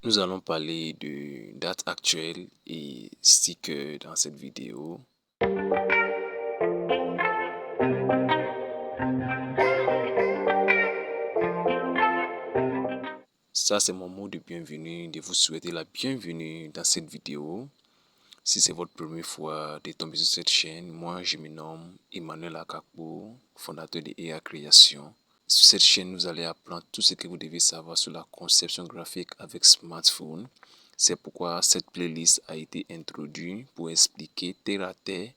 Nous allons parler de date actuelle et sticker dans cette vidéo. Ça, c'est mon mot de bienvenue, de vous souhaiter la bienvenue dans cette vidéo. Si c'est votre première fois de tomber sur cette chaîne, moi je me nomme Emmanuel Akakbo, fondateur de EA Création. Sur cette chaîne, nous allons apprendre tout ce que vous devez savoir sur la conception graphique avec smartphone. C'est pourquoi cette playlist a été introduite pour expliquer terre à terre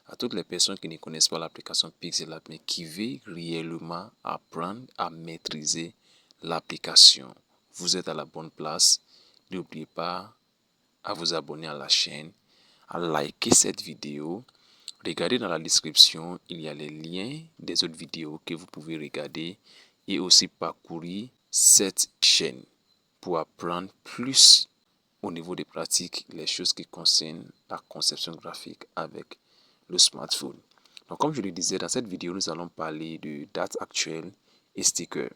à toutes les personnes qui ne connaissent pas l'application Pixellab mais qui veulent réellement apprendre à maîtriser l'application. Vous êtes à la bonne place. N'oubliez pas à vous abonner à la chaîne, à liker cette vidéo. Regardez dans la description, il y a les liens des autres vidéos que vous pouvez regarder et aussi parcourir cette chaîne pour apprendre plus au niveau des pratiques, les choses qui concernent la conception graphique avec le smartphone. Donc, comme je le disais, dans cette vidéo, nous allons parler de date actuelle et sticker.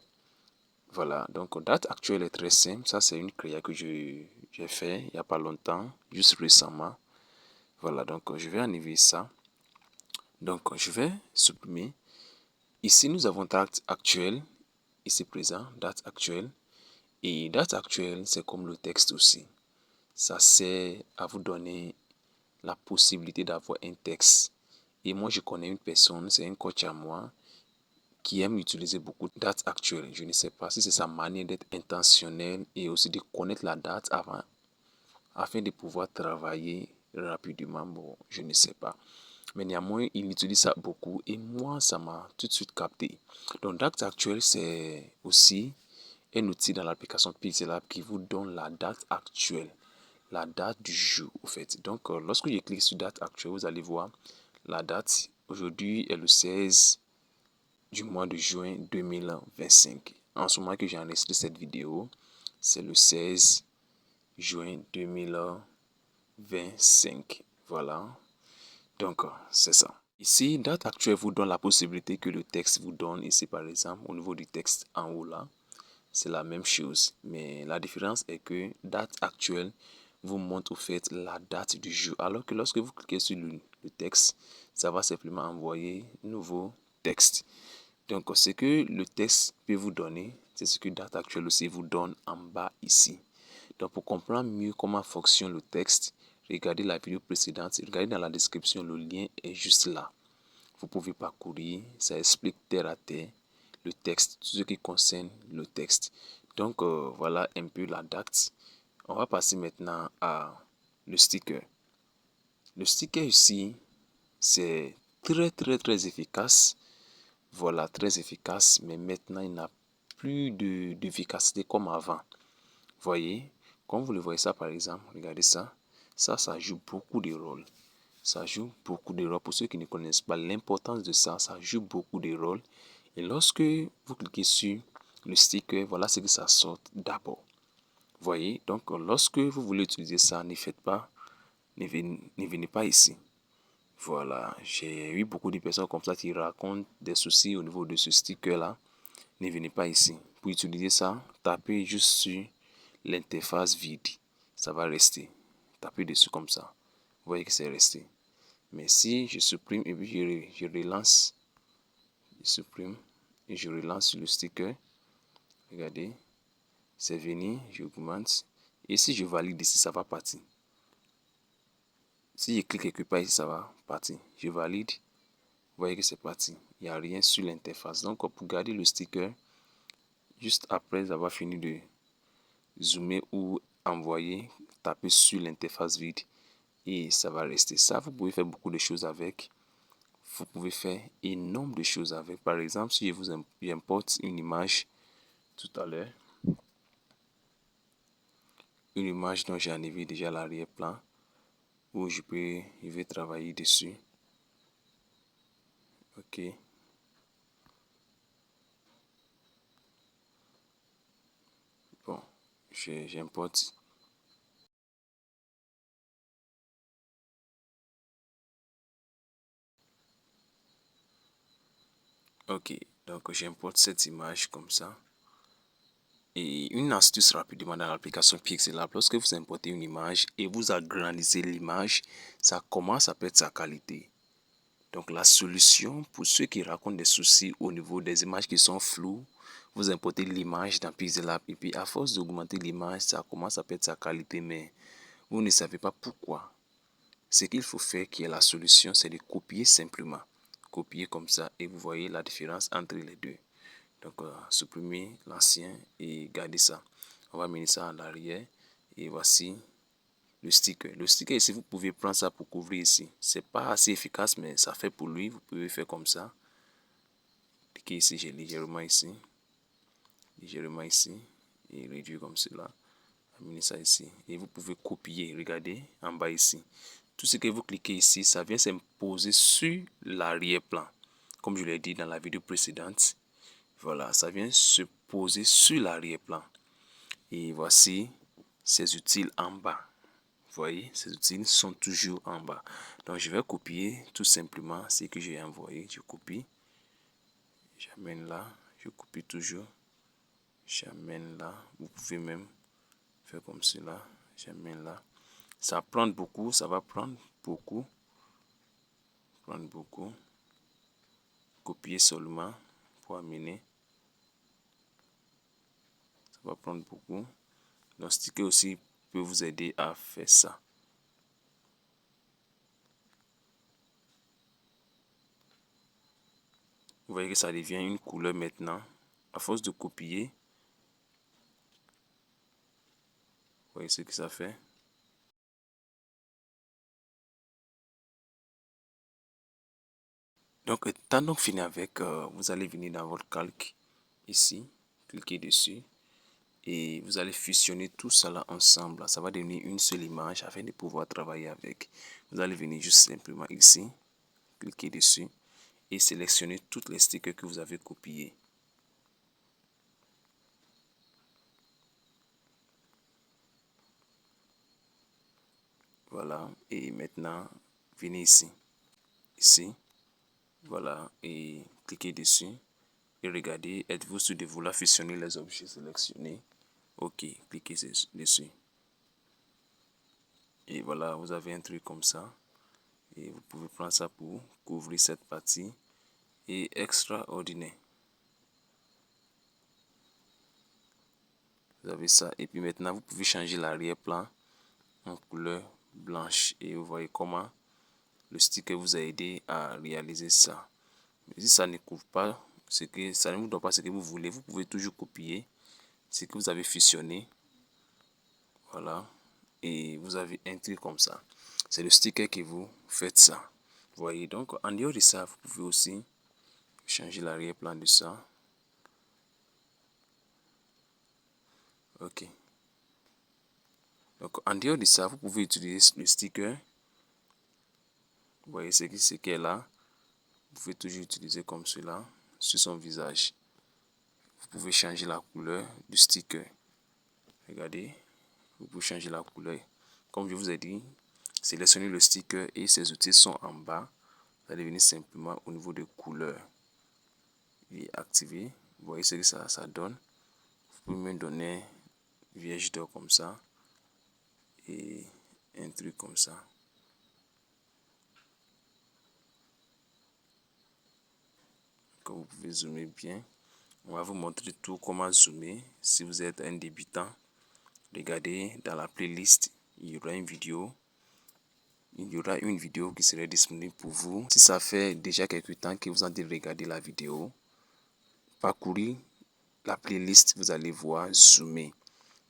Voilà, donc date actuelle est très simple. Ça, c'est une créa que j'ai fait il n'y a pas longtemps, juste récemment. Voilà, donc je vais enlever ça. Donc, je vais supprimer. Ici, nous avons date actuelle, ici présent, date actuelle. Et date actuelle, c'est comme le texte aussi. Ça sert à vous donner la possibilité d'avoir un texte. Et moi, je connais une personne, c'est un coach à moi, qui aime utiliser beaucoup de dates actuelles. Je ne sais pas si c'est sa manière d'être intentionnelle et aussi de connaître la date avant, afin de pouvoir travailler rapidement. Bon, je ne sais pas. Mais néanmoins, il utilise ça beaucoup et moi, ça m'a tout de suite capté. Donc, date actuelle, c'est aussi un outil dans l'application Pixellab qui vous donne la date actuelle, la date du jour, au fait. Donc, lorsque je clique sur date actuelle, vous allez voir la date. Aujourd'hui est le 16 du mois de juin 2025. En ce moment que j'ai enregistré cette vidéo, c'est le 16 juin 2025. Voilà. Donc, c'est ça. Ici, date actuelle vous donne la possibilité que le texte vous donne. Ici, par exemple, au niveau du texte en haut là, c'est la même chose. Mais la différence est que date actuelle vous montre au fait la date du jour. Alors que lorsque vous cliquez sur le texte, ça va simplement envoyer nouveau texte. Donc, ce que le texte peut vous donner, c'est ce que date actuelle aussi vous donne en bas ici. Donc, pour comprendre mieux comment fonctionne le texte, regardez la vidéo précédente, regardez dans la description, le lien est juste là. Vous pouvez parcourir, ça explique terre à terre le texte, tout ce qui concerne le texte. Donc, voilà un peu la date. On va passer maintenant à le sticker. Le sticker ici, c'est très efficace. Voilà, très efficace, mais maintenant il n'a plus d'efficacité comme avant. Voyez, comme vous le voyez ça par exemple, regardez ça. Ça joue beaucoup de rôles. Ça joue beaucoup de rôles. Pour ceux qui ne connaissent pas l'importance de ça, ça joue beaucoup de rôles. Et lorsque vous cliquez sur le sticker, voilà ce que ça sort d'abord. Voyez, donc lorsque vous voulez utiliser ça, ne faites pas, ne venez pas ici. Voilà, j'ai eu beaucoup de personnes comme ça qui racontent des soucis au niveau de ce sticker-là. Ne venez pas ici. Pour utiliser ça, tapez juste sur l'interface vide. Ça va rester. Tapez dessus comme ça. Vous voyez que c'est resté. Mais si je supprime et puis je relance, je supprime et je relance sur le sticker, regardez, c'est venu, j'augmente. Et si je valide ici, ça va partir. Si je clique quelque part ici, ça va partir. Je valide. Vous voyez que c'est parti. Il n'y a rien sur l'interface. Donc, pour garder le sticker, juste après avoir fini de zoomer ou envoyer, taper sur l'interface vide et ça va rester. Ça, vous pouvez faire beaucoup de choses avec. Vous pouvez faire énormément de choses avec. Par exemple, si je vous importe une image tout à l'heure, une image dont j'ai enlevé déjà l'arrière-plan, où je vais travailler dessus. Ok. Bon, j'importe. Ok, donc j'importe cette image comme ça. Et une astuce rapidement dans l'application Pixelab, lorsque vous importez une image et vous agrandissez l'image, ça commence à perdre sa qualité. Donc la solution pour ceux qui racontent des soucis au niveau des images qui sont floues, vous importez l'image dans Pixelab et puis à force d'augmenter l'image, ça commence à perdre sa qualité, mais vous ne savez pas pourquoi. Ce qu'il faut faire, qui est la solution, c'est de copier simplement. Copier comme ça et vous voyez la différence entre les deux. Donc supprimer l'ancien et garder ça. On va mener ça en arrière et voici le sticker. Le sticker ici, vous pouvez prendre ça pour couvrir ici. C'est pas assez efficace, mais ça fait pour lui. Vous pouvez faire comme ça. Cliquez ici, j'ai légèrement ici et réduire comme cela. Amener ça ici et vous pouvez copier. Regardez en bas ici. Tout ce que vous cliquez ici, ça vient s'imposer sur l'arrière-plan. Comme je l'ai dit dans la vidéo précédente, voilà, ça vient se poser sur l'arrière-plan. Et voici ces outils en bas. Vous voyez, ces outils sont toujours en bas. Donc, je vais copier tout simplement ce que j'ai envoyé. Je copie. J'amène là. Je copie toujours. J'amène là. Vous pouvez même faire comme cela. J'amène là. Ça prend beaucoup. Ça va prendre beaucoup. Copier seulement pour amener. Ça va prendre beaucoup. Donc, sticker aussi peut vous aider à faire ça. Vous voyez que ça devient une couleur maintenant. À force de copier, vous voyez ce que ça fait. Donc, étant donc fini avec, vous allez venir dans votre calque, ici, cliquez dessus, et vous allez fusionner tout cela ensemble. Ça va devenir une seule image afin de pouvoir travailler avec. Vous allez venir juste simplement ici, cliquez dessus, et sélectionner toutes les stickers que vous avez copiés. Voilà, et maintenant, venez ici, voilà, et cliquez dessus. Et regardez, êtes-vous sûr de vouloir fusionner les objets sélectionnés? Ok, cliquez dessus. Et voilà, vous avez un truc comme ça. Et vous pouvez prendre ça pour couvrir cette partie. Et extraordinaire. Vous avez ça. Et puis maintenant, vous pouvez changer l'arrière-plan en couleur blanche. Et vous voyez comment le sticker vous a aidé à réaliser ça. Mais si ça ne couvre pas, ça ne vous donne pas ce que vous voulez, vous pouvez toujours copier ce que vous avez fusionné. Voilà. Et vous avez un truc comme ça. C'est le sticker que vous faites ça. Vous voyez, donc en dehors de ça, vous pouvez aussi changer l'arrière-plan de ça. Ok. Donc en dehors de ça, vous pouvez utiliser le sticker. Vous voyez ce qui est là. Vous pouvez toujours utiliser comme cela sur son visage. Vous pouvez changer la couleur du sticker. Regardez, vous pouvez changer la couleur. Comme je vous ai dit, sélectionnez le sticker et ses outils sont en bas. Vous allez venir simplement au niveau de couleur et activer. Vous voyez ce que ça donne. Vous pouvez me donner vierge d'or comme ça et un truc comme ça. Vous pouvez zoomer bien. On va vous montrer tout comment zoomer. Si vous êtes un débutant, regardez dans la playlist, il y aura une vidéo. Il y aura une vidéo qui serait disponible pour vous. Si ça fait déjà quelques temps que vous en avez regardé la vidéo, parcourez la playlist, vous allez voir zoomer.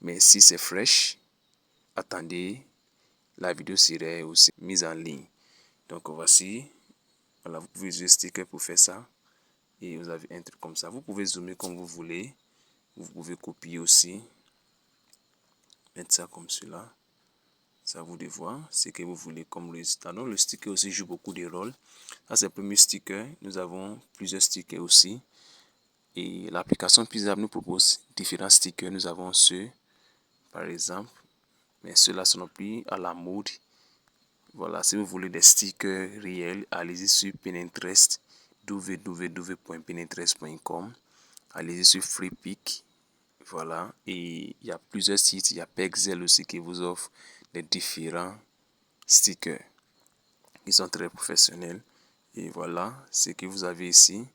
Mais si c'est fraîche, attendez, la vidéo serait aussi mise en ligne. Donc voici, voilà, vous pouvez utiliser sticker pour faire ça. Et vous avez un truc comme ça. Vous pouvez zoomer comme vous voulez. Vous pouvez copier aussi. Mettre ça comme cela. C'est à vous de voir ce que vous voulez comme résultat. Donc le sticker aussi joue beaucoup de rôles. Ça c'est le premier sticker. Nous avons plusieurs stickers aussi. Et l'application Pixelab nous propose différents stickers. Nous avons ceux, par exemple. Mais ceux-là sont plus à la mode. Voilà, si vous voulez des stickers réels, allez-y sur Pinterest, www.pinterest.com. Allez-y sur FreePic, Voilà, et il y a plusieurs sites, il y a Pexel aussi qui vous offre les différents stickers qui sont très professionnels. Et voilà ce que vous avez ici.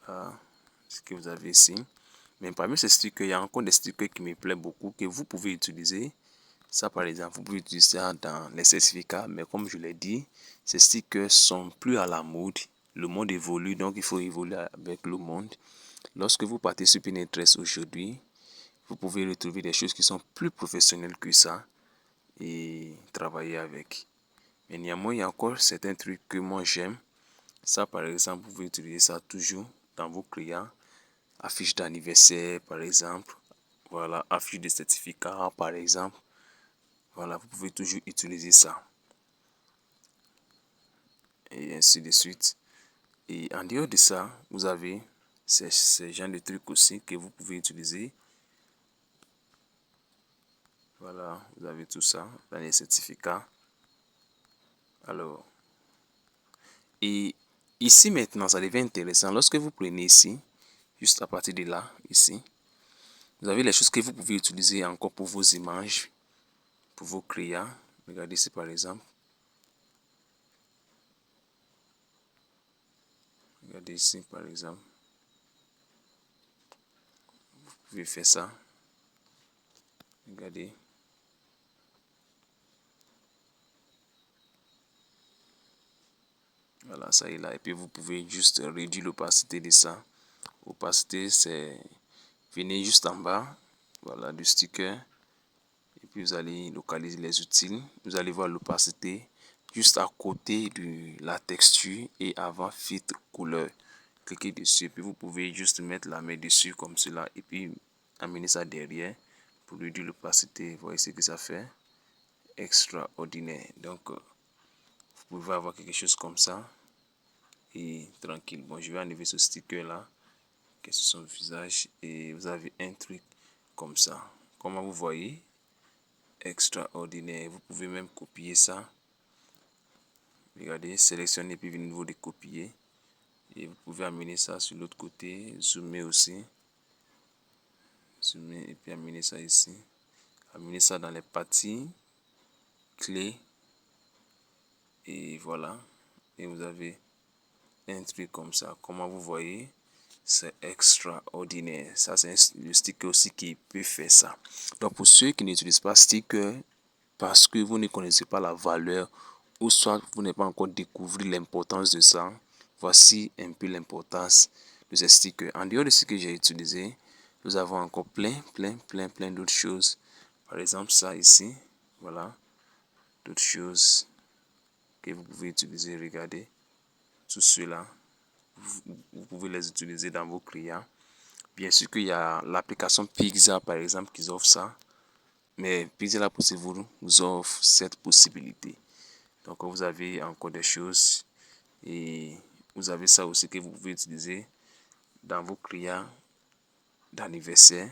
Voilà ce que vous avez ici. Mais parmi ces stickers, il y a encore des stickers qui me plaisent beaucoup que vous pouvez utiliser. Ça, par exemple, vous pouvez utiliser ça dans les certificats. Mais comme je l'ai dit, ces stickers sont plus à la mode. Le monde évolue, donc il faut évoluer avec le monde. Lorsque vous partez sur Pinterest aujourd'hui, vous pouvez retrouver des choses qui sont plus professionnelles que ça et travailler avec. Mais néanmoins, il y a encore certains trucs que moi j'aime. Ça, par exemple, vous pouvez utiliser ça toujours dans vos clients. Affiche d'anniversaire, par exemple. Voilà, affiche de certificat, par exemple. Voilà, vous pouvez toujours utiliser ça. Et ainsi de suite. Et en dehors de ça, vous avez ces genre de trucs aussi que vous pouvez utiliser. Voilà, vous avez tout ça dans les certificats. Alors, et ici maintenant, ça devient intéressant. Lorsque vous prenez ici, juste à partir de là, ici, vous avez les choses que vous pouvez utiliser encore pour vos images, pour vos créas. Regardez ici par exemple. Regardez ici par exemple. Vous pouvez faire ça. Regardez. Voilà, ça est là. Et puis vous pouvez juste réduire l'opacité de ça. Opacité, c'est venez juste en bas, voilà, du sticker. Et puis vous allez localiser les outils. Vous allez voir l'opacité juste à côté de la texture et avant filtre couleur. Cliquez dessus. Et puis vous pouvez juste mettre la main dessus comme cela. Et puis amener ça derrière pour réduire l'opacité. Vous voyez ce que ça fait. Extraordinaire. Donc vous pouvez avoir quelque chose comme ça. Et tranquille. Bon, je vais enlever ce sticker là qui est sur son visage. Et vous avez un truc comme ça. Comment vous voyez, extraordinaire. Vous pouvez même copier ça. Regardez, sélectionnez puis venez vous de copier. Et vous pouvez amener ça sur l'autre côté. Zoomer aussi. Zoomer et puis amener ça ici. Amener ça dans les parties clés. Et voilà. Et vous avez un truc comme ça. Comment vous voyez, c'est extraordinaire. Ça, c'est le sticker aussi qui peut faire ça. Donc, pour ceux qui n'utilisent pas sticker, parce que vous ne connaissez pas la valeur ou soit vous n'avez pas encore découvert l'importance de ça, voici un peu l'importance de ces stickers. En dehors de ce que j'ai utilisé, nous avons encore plein d'autres choses. Par exemple, ça ici, voilà, d'autres choses que vous pouvez utiliser. Regardez, tout cela, vous pouvez les utiliser dans vos clients. Bien sûr qu'il y a l'application Pixar, par exemple, qui offre ça. Mais Pixar vous offre cette possibilité. Donc vous avez encore des choses et vous avez ça aussi que vous pouvez utiliser dans vos clients d'anniversaire.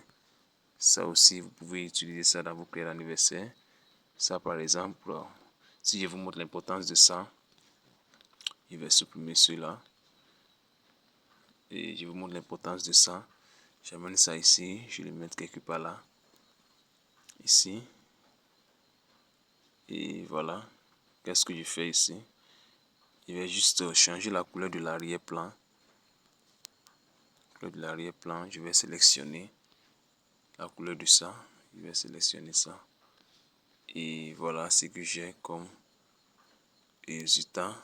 Ça aussi, vous pouvez utiliser ça dans vos clients d'anniversaire. Ça par exemple, si je vous montre l'importance de ça, je vais supprimer cela. Et je vous montre l'importance de ça. J'amène ça ici, je le mets quelque part là. Ici. Et voilà. Qu'est-ce que je fais ici? Je vais juste changer la couleur de l'arrière-plan. De l'arrière-plan, je vais sélectionner la couleur de ça. Je vais sélectionner ça. Et voilà ce que j'ai comme résultat.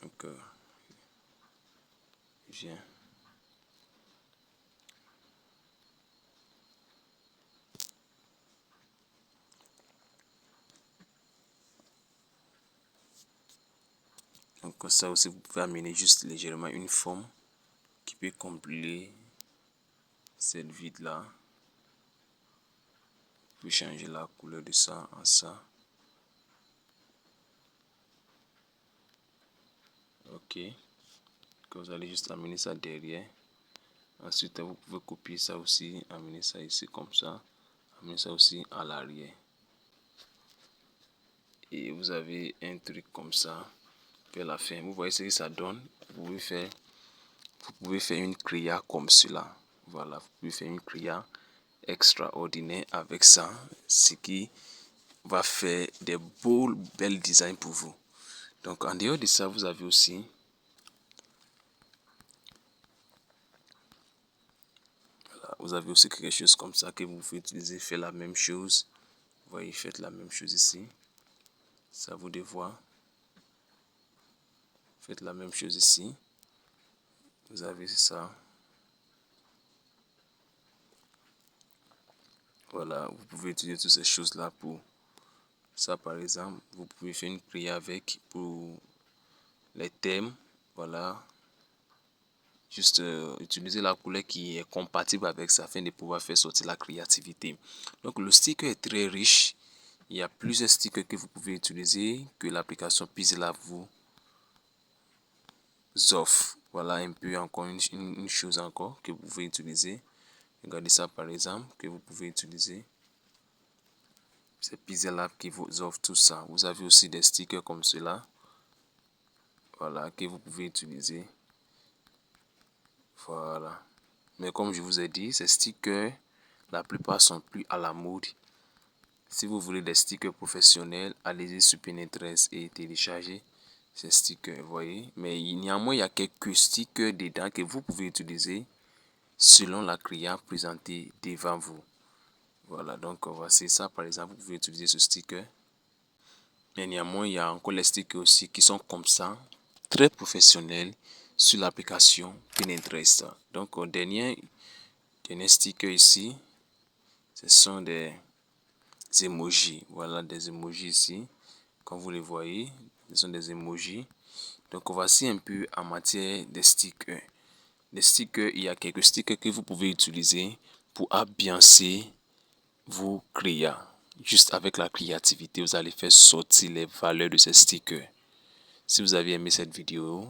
Donc, je viens. Donc ça aussi, vous pouvez amener juste légèrement une forme qui peut combler cette vide là. Vous pouvez changer la couleur de ça en ça. Ok. Donc, vous allez juste amener ça derrière. Ensuite, vous pouvez copier ça aussi, amener ça ici comme ça. Amener ça aussi à l'arrière. Et vous avez un truc comme ça vers la fin. Vous voyez ce que ça donne. Vous pouvez faire vous pouvez faire une créa comme cela. Voilà, vous pouvez faire une créa extraordinaire avec ça, ce qui va faire des beaux, belles designs pour vous. Donc en dehors de ça, vous avez aussi quelque chose comme ça que vous pouvez utiliser, faire la même chose. Vous voyez, faites la même chose ici. Ça vous de voir. Faites la même chose ici. Vous avez ça. Voilà, vous pouvez utiliser toutes ces choses là pour ça. Par exemple, vous pouvez faire une prière avec pour les thèmes. Voilà, juste utiliser la couleur qui est compatible avec ça afin de pouvoir faire sortir la créativité. Donc le sticker est très riche. Il y a plusieurs stickers que vous pouvez utiliser que l'application Pixellab vous offre. Voilà un peu encore une chose encore que vous pouvez utiliser. Regardez ça par exemple que vous pouvez utiliser. C'est Pixellab qui vous offre tout ça. Vous avez aussi des stickers comme cela. Voilà que vous pouvez utiliser. Voilà. Mais comme je vous ai dit, ces stickers, la plupart sont plus à la mode. Si vous voulez des stickers professionnels, allez-y sur Pinterest et téléchargez ces stickers, vous voyez. Mais néanmoins, il y a quelques stickers dedans que vous pouvez utiliser selon la créa présentée devant vous. Voilà, donc voici ça. Par exemple, vous pouvez utiliser ce sticker. Mais néanmoins, il y a encore les stickers aussi qui sont comme ça, très professionnels sur l'application Pinterest. Donc, au dernier sticker ici, ce sont des emojis. Voilà des emojis ici. Comme vous les voyez, ce sont des emojis. Donc, voici un peu en matière de stickers. Les stickers, il y a quelques stickers que vous pouvez utiliser pour ambiancer vos créas. Juste avec la créativité, vous allez faire sortir les valeurs de ces stickers. Si vous avez aimé cette vidéo,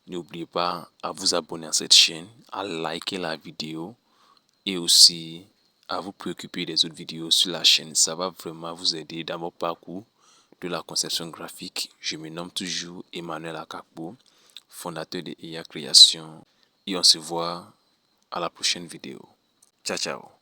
n'oubliez pas à vous abonner à cette chaîne, à liker la vidéo et aussi à vous préoccuper des autres vidéos sur la chaîne. Ça va vraiment vous aider dans mon parcours de la conception graphique. Je me nomme toujours Emmanuel Akakpo, fondateur de EA Création. Et on se voit à la prochaine vidéo. Ciao, ciao.